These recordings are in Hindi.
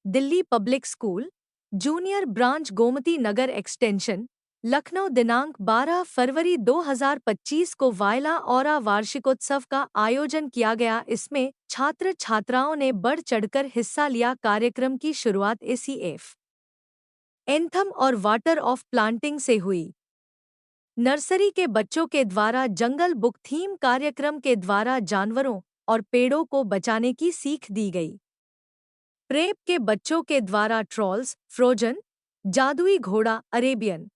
Delhi public school, junior branch Gomti Nagar extension, Lucknow दिनांक 12 फरवरी 2025 को वायला औरा वार्षिकोत्सव का आयोजन किया गया। इसमें छात्र छात्राओं ने बढ़ चढ़कर हिस्सा लिया। कार्यक्रम की शुरुआत एसीएफ एंथम और वाटर ऑफ प्लांटिंग से हुई। नर्सरी के बच्चों के द्वारा जंगल बुक थीम कार्यक्रम के द्वारा जानवरों और पेड़ों को बचाने की सीख दी गई। प्रेप के बच्चों के द्वारा ट्रॉल्स, फ्रोजन, जादुई घोड़ा, अरेबियन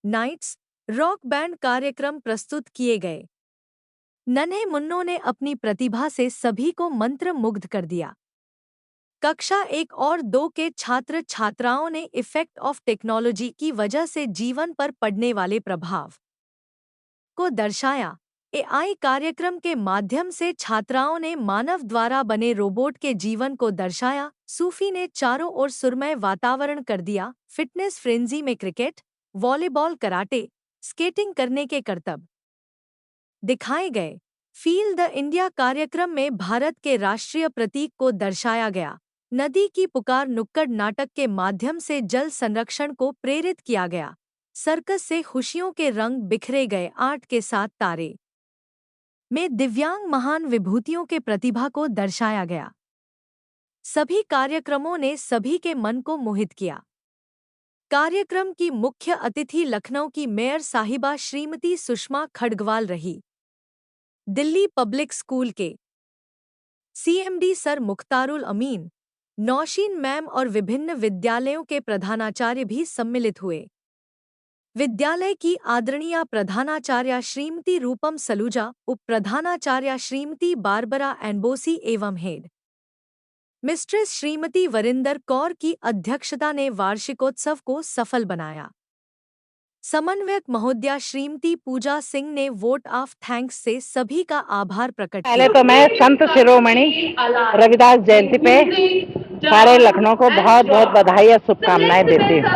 नाइट्स, रॉक बैंड कार्यक्रम प्रस्तुत किए गए। नन्हे मुन्नों ने अपनी प्रतिभा से सभी को मंत्रमुग्ध कर दिया। कक्षा 1 और 2 के छात्र छात्राओं ने इफेक्ट ऑफ टेक्नोलॉजी की वजह से जीवन पर पड़ने वाले प्रभाव को दर्शाया। एआई कार्यक्रम के माध्यम से छात्राओं ने मानव द्वारा बने रोबोट के जीवन को दर्शाया। सूफी ने चारों ओर सुरमय वातावरण कर दिया। फिटनेस फ्रेंजी में क्रिकेट, वॉलीबॉल, कराटे, स्केटिंग करने के करतब दिखाए गए। फील द इंडिया कार्यक्रम में भारत के राष्ट्रीय प्रतीक को दर्शाया गया। नदी की पुकार नुक्कड़ नाटक के माध्यम से जल संरक्षण को प्रेरित किया गया। सर्कस से खुशियों के रंग बिखरे गए। आर्ट के साथ तारे में दिव्यांग महान विभूतियों के प्रतिभा को दर्शाया गया। सभी कार्यक्रमों ने सभी के मन को मोहित किया। कार्यक्रम की मुख्य अतिथि लखनऊ की मेयर साहिबा श्रीमती सुषमा खडगवाल रही। दिल्ली पब्लिक स्कूल के सीएमडी सर मुख्तारुल अमीन, नौशीन मैम और विभिन्न विद्यालयों के प्रधानाचार्य भी सम्मिलित हुए। विद्यालय की आदरणीय प्रधानाचार्या श्रीमती रूपम सलूजा, उप प्रधानाचार्या श्रीमती बारबरा एनबोसी एवं हेड मिस्ट्रेस श्रीमती वरिंदर कौर की अध्यक्षता ने वार्षिकोत्सव को सफल बनाया। समन्वयक महोदया श्रीमती पूजा सिंह ने वोट ऑफ थैंक्स से सभी का आभार प्रकट किया। पहले तो मैं संत शिरोमणि रविदास जयंती पे सारे लखनऊ को बहुत बहुत बधाई और शुभकामनाएं देती हूँ,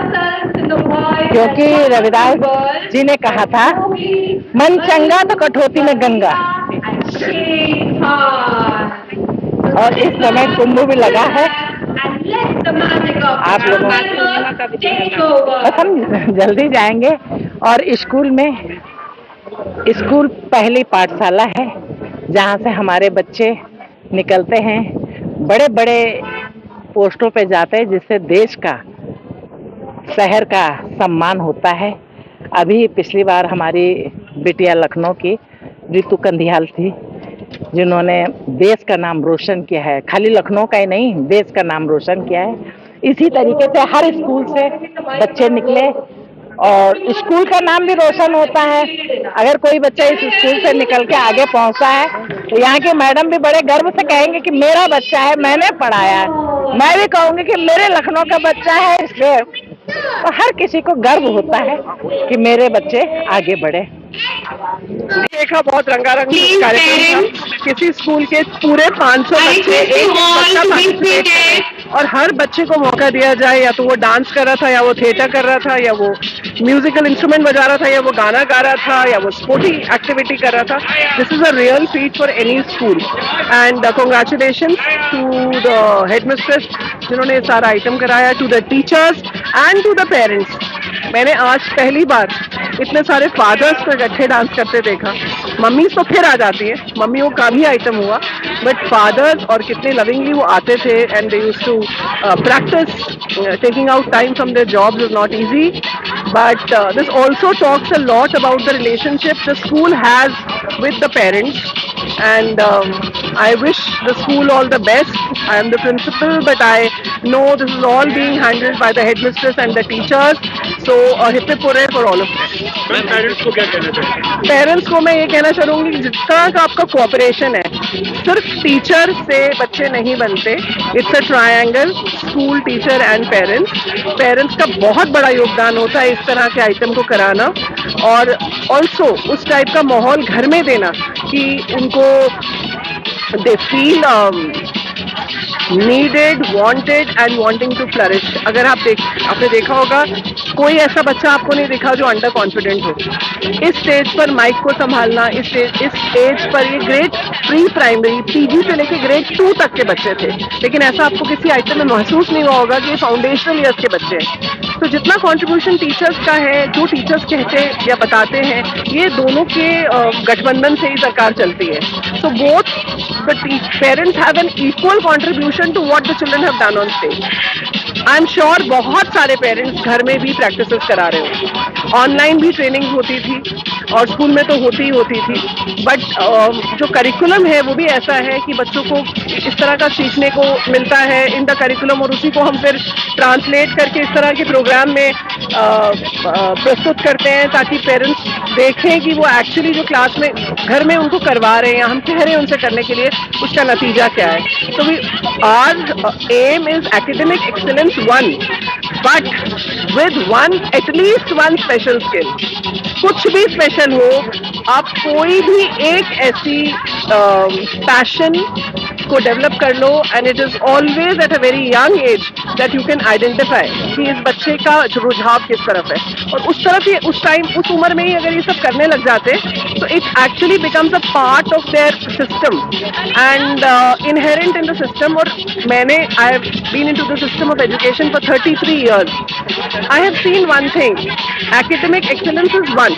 क्योंकि रविदास जी ने कहा था, मन चंगा तो कठौती में गंगा। और इस समय कुंभ भी लगा है। आप लोगों हम जल्दी जाएंगे। और स्कूल पहली पाठशाला है जहाँ से हमारे बच्चे निकलते हैं, बड़े बड़े पोस्टों पे जाते हैं, जिससे देश का, शहर का सम्मान होता है। अभी पिछली बार हमारी बिटिया लखनऊ की रितु कंधियाल थी, जिन्होंने देश का नाम रोशन किया है। खाली लखनऊ का ही नहीं, देश का नाम रोशन किया है। इसी तरीके से हर स्कूल से बच्चे निकले और स्कूल का नाम भी रोशन होता है। अगर कोई बच्चा इस स्कूल से निकल के आगे पहुंचता है तो यहाँ के मैडम भी बड़े गर्व से कहेंगे कि मेरा बच्चा है, मैंने पढ़ाया है। मैं भी कहूँगी कि मेरे लखनऊ का बच्चा है, इसलिए तो हर किसी को गर्व होता है कि मेरे बच्चे आगे बढ़े। देखा बहुत रंगारंग कार्यक्रम था। किसी स्कूल के पूरे 500 बच्चे एक बच्चा पार्टिसिपेट करे और हर बच्चे को मौका दिया जाए, या तो वो डांस कर रहा था, या वो थिएटर कर रहा था, या वो म्यूजिकल इंस्ट्रूमेंट बजा रहा था, या वो गाना गा रहा था, या वो स्पोर्टिंग एक्टिविटी कर रहा था। This is a real feat for any school and congratulations to the headmistress जिन्होंने ये सारा आइटम कराया, to the teachers and to the parents. मैंने आज पहली बार इतने सारे फादर्स को इकट्ठे डांस करते देखा। मम्मीज तो फिर आ जाती है, मम्मियों का भी आइटम हुआ, बट फादर्स और कितने लविंगली वो आते थे and they used to practice. Taking out time from their jobs is not easy, but this also talks a lot about the relationship the school has with the parents, and I wish the school all the best. I am the principal, but I know this is all being handled by the headmistress and the teachers, so a hip hip hooray for all of them. मैं पेरेंट्स को क्या कहना चाहूँगा? पेरेंट्स को मैं ये कहना चाहूँगी कि जितना का आपका कोऑपरेशन है, सिर्फ टीचर से बच्चे नहीं बनते। It's a triangle, school, teacher and parents. Parents का बहुत बड़ा योगदान होता है इस तरह के आइटम को कराना, और ऑल्सो उस टाइप का माहौल घर में देना कि उनको they feel needed, wanted and wanting to flourish. अगर आपने देखा होगा, कोई ऐसा बच्चा आपको नहीं दिखा जो अंडर कॉन्फिडेंट हो। इस स्टेज पर माइक को संभालना, इस स्टेज पर ये ग्रेड प्री प्राइमरी पीजी से लेके ग्रेड 2 तक के बच्चे थे, लेकिन ऐसा आपको किसी आइटम में महसूस नहीं हुआ होगा कि ये फाउंडेशनल ईयर्स के बच्चे हैं। तो जितना कंट्रीब्यूशन टीचर्स का है, जो टीचर्स कहते या बताते हैं, ये दोनों के गठबंधन से ही सरकार चलती है। So both the parents have an equal contribution to what the children have done on stage. I am sure बहुत सारे पेरेंट्स घर में भी प्रैक्टिसेस करा रहे हो। ऑनलाइन भी ट्रेनिंग होती थी और स्कूल में तो होती ही होती थी, बट जो करिकुलम है वो भी ऐसा है कि बच्चों को इस तरह का सीखने को मिलता है इन द करिकुलम, और उसी को हम फिर ट्रांसलेट करके इस तरह के प्रोग्राम में प्रस्तुत करते हैं, ताकि पेरेंट्स देखें कि वो एक्चुअली जो क्लास में घर में उनको करवा रहे हैं या हम कह रहे हैं उनसे करने के लिए, उसका नतीजा क्या है। तो our aim is academic excellence 1, but with at least one special skill. कुछ भी स्पेशल हो, आप कोई भी एक ऐसी पैशन को डेवलप कर लो, and it is always at a very young age that you can identify कि इस बच्चे का रुझाव किस तरफ है, और उस तरफ ही उस टाइम उस उम्र में ही अगर ये सब करने लग जाते तो it actually becomes a part of their system and inherent in the system. और I have been into the system of education for 33 years. I have seen one thing: academic excellence is one,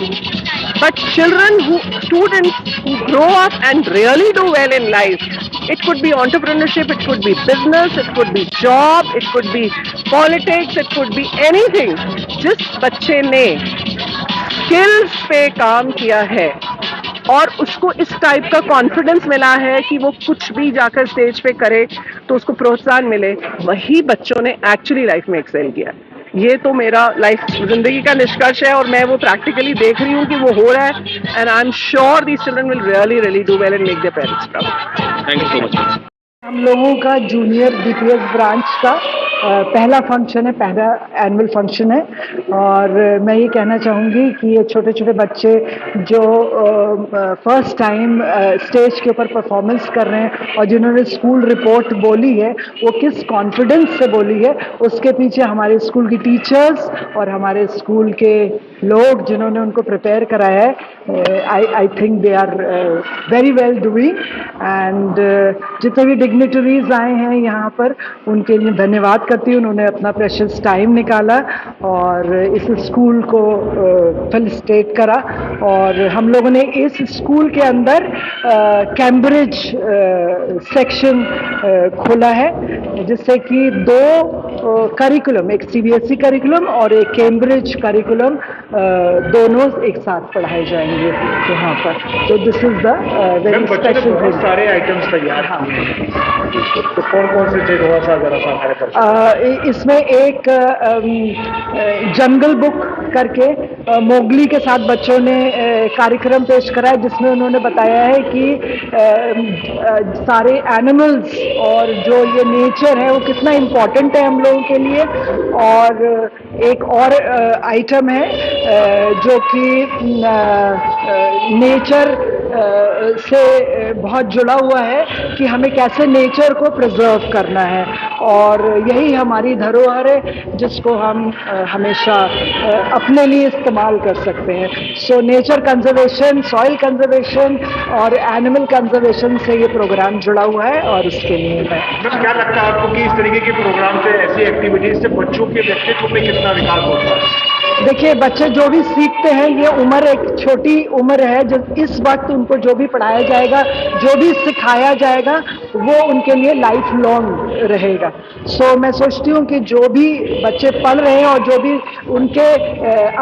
but students who grow up and really do well in life, it could be entrepreneurship, it could be business, it could be job, it could be politics, it could be anything. जिस बच्चे ने स्किल्स पे काम किया है और उसको इस टाइप का कॉन्फिडेंस मिला है कि वो कुछ भी जाकर स्टेज पे करे तो उसको प्रोत्साहन मिले, वही बच्चों ने एक्चुअली लाइफ में एक्सेल किया। ये तो मेरा जिंदगी का निष्कर्ष है, और मैं वो प्रैक्टिकली देख रही हूँ कि वो हो रहा है, and I am sure these children will really do well and make their parents proud. Thank you so much. हम लोगों का जूनियर डीपीएस ब्रांच का पहला फंक्शन है, पहला एनुअल फंक्शन है, और मैं ये कहना चाहूँगी कि ये छोटे छोटे बच्चे जो फर्स्ट टाइम स्टेज के ऊपर परफॉर्मेंस कर रहे हैं और जिन्होंने स्कूल रिपोर्ट बोली है, वो किस कॉन्फिडेंस से बोली है, उसके पीछे हमारे स्कूल की टीचर्स और हमारे स्कूल के लोग जिन्होंने उनको प्रिपेयर कराया है, I think they are very well doing. And जितने भी डिग्निटरीज आए हैं यहाँ पर, उनके लिए धन्यवाद करती हूँ। उन्होंने अपना प्रेशियस टाइम निकाला और इस स्कूल को फेलिसिटेट करा, और हम लोगों ने इस स्कूल के अंदर कैम्ब्रिज सेक्शन खोला है, जिससे कि 2 करिकुलम, एक सीबीएसई करिकुलम और एक कैम्ब्रिज करिकुलम, दोनों एक साथ पढ़ाए जाएंगे यहाँ पर। तो this is the very special. बहुत सारे आइटम्स तैयार हैं, तो कौन कौन से थे, थोड़ा सा जरा सा हमारे पर। इसमें एक जंगल बुक करके मोगली के साथ बच्चों ने कार्यक्रम पेश करा है, जिसमें उन्होंने बताया है कि सारे एनिमल्स और जो ये नेचर है वो कितना इम्पोर्टेंट है हम लोगों के लिए। और एक और आइटम है जो कि नेचर से बहुत जुड़ा हुआ है कि हमें कैसे नेचर को प्रिजर्व करना है, और यही हमारी धरोहर है जिसको हम हमेशा अपने लिए इस्तेमाल कर सकते हैं। So nature conservation, soil conservation और एनिमल कंजर्वेशन से ये प्रोग्राम जुड़ा हुआ है, और उसके लिए है। क्या लगता है आपको कि इस तरीके के प्रोग्राम से, ऐसी एक्टिविटीज से बच्चों के व्यक्तित्व में कितना विकास होता है? देखिए, बच्चे जो भी सीखते हैं, ये उम्र एक छोटी उम्र है, जो इस वक्त उनको जो भी पढ़ाया जाएगा, जो भी सिखाया जाएगा, वो उनके लिए लाइफ लॉन्ग रहेगा। सो मैं सोचती हूँ कि जो भी बच्चे पढ़ रहे हैं और जो भी उनके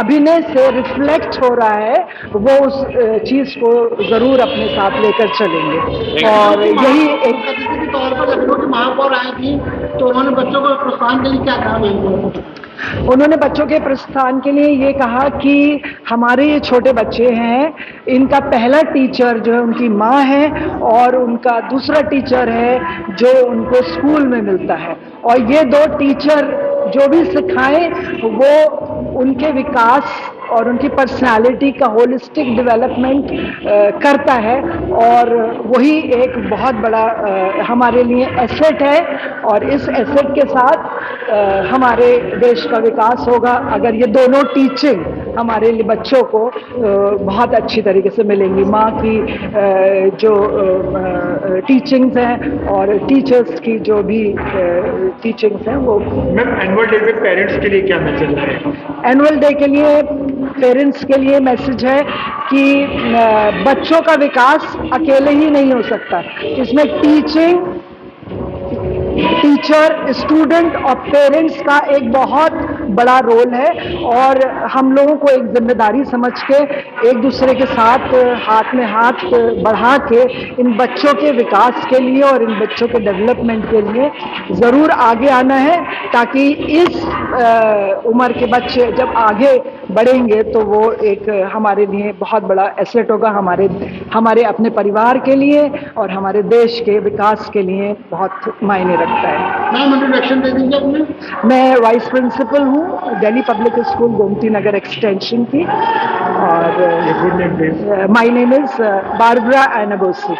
अभिनय से रिफ्लेक्ट हो रहा है, वो उस चीज़ को ज़रूर अपने साथ लेकर चलेंगे। और यही एक अतिथि के तौर पर लखनऊ की महापौर आई थी, तो उन्होंने बच्चों को प्रोत्साहन के लिए क्या कहा? उन्होंने बच्चों के प्रोत्साहन के लिए ये कहा कि हमारे ये छोटे बच्चे हैं, इनका पहला टीचर जो है उनकी माँ है, और उनका दूसरा टीचर है जो उनको स्कूल में मिलता है, और ये 2 टीचर जो भी सिखाएं वो उनके विकास और उनकी पर्सनालिटी का होलिस्टिक डेवलपमेंट करता है, और वही एक बहुत बड़ा हमारे लिए एसेट है। और इस एसेट के साथ हमारे देश का विकास होगा अगर ये दोनों टीचिंग हमारे लिए बच्चों को बहुत अच्छी तरीके से मिलेंगी। माँ की जो टीचिंग्स हैं और टीचर्स की जो भी टीचिंग्स हैं वो। मैम, एनुअल डे पे पेरेंट्स के लिए क्या मैसेज है? एनुअल डे के लिए पेरेंट्स के लिए मैसेज है कि बच्चों का विकास अकेले ही नहीं हो सकता, इसमें टीचर, स्टूडेंट और पेरेंट्स का एक बहुत बड़ा रोल है। और हम लोगों को एक जिम्मेदारी समझ के एक दूसरे के साथ हाथ में हाथ बढ़ा के इन बच्चों के विकास के लिए और इन बच्चों के डेवलपमेंट के लिए ज़रूर आगे आना है, ताकि इस उम्र के बच्चे जब आगे बढ़ेंगे तो वो एक हमारे लिए बहुत बड़ा एसेट होगा, हमारे अपने परिवार के लिए और हमारे देश के विकास के लिए बहुत मायने रखता है। मैम इंट्रोडक्शन दे दीजिए अपने। मैं वाइस प्रिंसिपल हूँ Delhi public school Gomti Nagar extension की, और good name please. My name is Barbara एनागोसी।